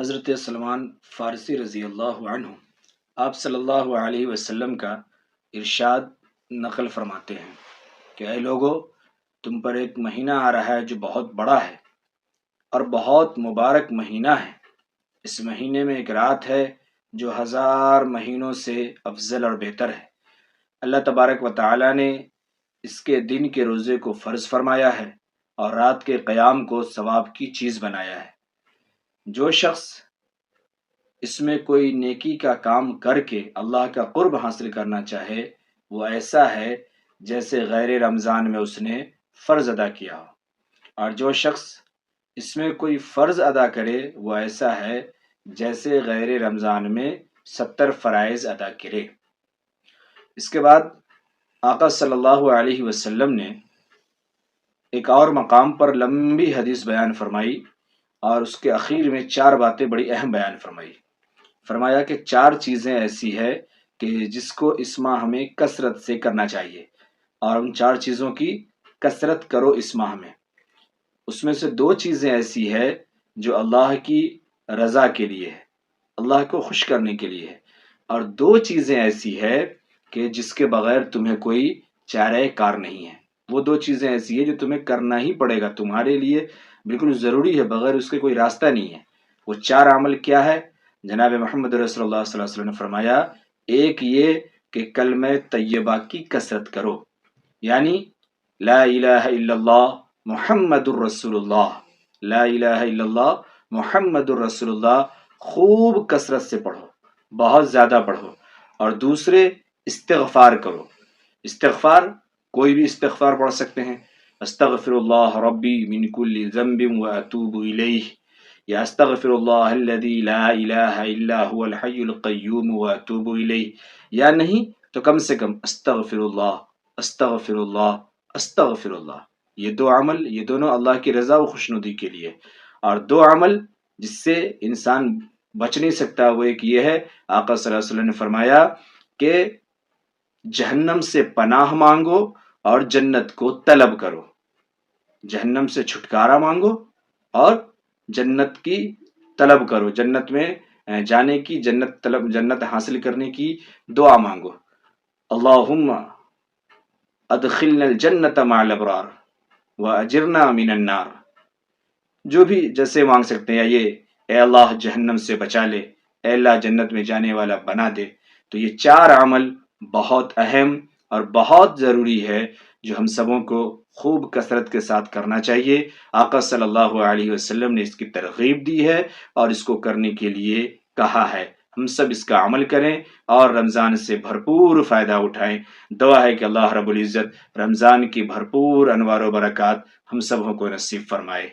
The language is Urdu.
حضرت سلمان فارسی رضی اللہ عنہ آپ صلی اللہ علیہ وسلم کا ارشاد نقل فرماتے ہیں کہ اے لوگو، تم پر ایک مہینہ آ رہا ہے جو بہت بڑا ہے اور بہت مبارک مہینہ ہے۔ اس مہینے میں ایک رات ہے جو 1000 مہینوں سے افضل اور بہتر ہے۔ اللہ تبارک و تعالی نے اس کے دن کے روزے کو فرض فرمایا ہے اور رات کے قیام کو ثواب کی چیز بنایا ہے۔ جو شخص اس میں کوئی نیکی کا کام کر کے اللہ کا قرب حاصل کرنا چاہے، وہ ایسا ہے جیسے غیر رمضان میں اس نے فرض ادا کیا ہو، اور جو شخص اس میں کوئی فرض ادا کرے وہ ایسا ہے جیسے غیر رمضان میں 70 فرائض ادا کرے۔ اس کے بعد آقا صلی اللہ علیہ وسلم نے ایک اور مقام پر لمبی حدیث بیان فرمائی اور اس کے اخیر میں 4 باتیں بڑی اہم بیان فرمائی۔ فرمایا کہ 4 چیزیں ایسی ہے کہ جس کو اس ماہ ہمیں کثرت سے کرنا چاہیے، اور ان 4 چیزوں کی کثرت کرو اس ماہ میں۔ اس میں سے 2 چیزیں ایسی ہے جو اللہ کی رضا کے لیے ہے، اللہ کو خوش کرنے کے لیے ہے، اور 2 چیزیں ایسی ہے کہ جس کے بغیر تمہیں کوئی چارہ کار نہیں ہے۔ وہ 2 چیزیں ایسی ہے جو تمہیں کرنا ہی پڑے گا، تمہارے لیے بالکل ضروری ہے، بغیر اس کے کوئی راستہ نہیں ہے۔ وہ 4 عمل کیا ہے؟ جناب محمد رسول اللہ صلی اللہ علیہ وسلم نے فرمایا، ایک یہ کہ کلمہ طیبہ کی کثرت کرو، یعنی لا الہ الا اللہ محمد الرسول اللہ، لا الہ الا اللہ محمد الرسول اللہ خوب کثرت سے پڑھو، بہت زیادہ پڑھو۔ اور دوسرے، استغفار کرو۔ استغفار کوئی بھی استغفار پڑھ سکتے ہیں، استغفر اللہ ربی من کل ذنب واتوب الیہ، یا استغفر اللہ الذی لا الہ الا هو الحی القیوم واتوب الیہ، یا نہیں تو کم سے کم استغفر اللہ استغفر اللہ استغفر اللہ۔ یہ 2 عمل، یہ دونوں اللہ کی رضا و خوشنودی کے لیے۔ اور 2 عمل جس سے انسان بچ نہیں سکتا، وہ ایک یہ ہے، آقا صلی اللہ علیہ وسلم نے فرمایا کہ جہنم سے پناہ مانگو اور جنت کو طلب کرو۔ جہنم سے چھٹکارا مانگو اور جنت کی طلب کرو، جنت میں جانے کی، جنت حاصل کرنے کی دعا مانگو۔ اللہم ادخلنا الجنت مع الابرار واجرنا من النار۔ جو بھی جیسے مانگ سکتے ہیں، یہ اے اللہ جہنم سے بچا لے، اے اللہ جنت میں جانے والا بنا دے۔ تو یہ 4 عمل بہت اہم اور بہت ضروری ہے جو ہم سبوں کو خوب کثرت کے ساتھ کرنا چاہیے۔ آقا صلی اللہ علیہ وسلم نے اس کی ترغیب دی ہے اور اس کو کرنے کے لیے کہا ہے۔ ہم سب اس کا عمل کریں اور رمضان سے بھرپور فائدہ اٹھائیں۔ دعا ہے کہ اللہ رب العزت رمضان کی بھرپور انوار و برکات ہم سبوں کو نصیب فرمائے۔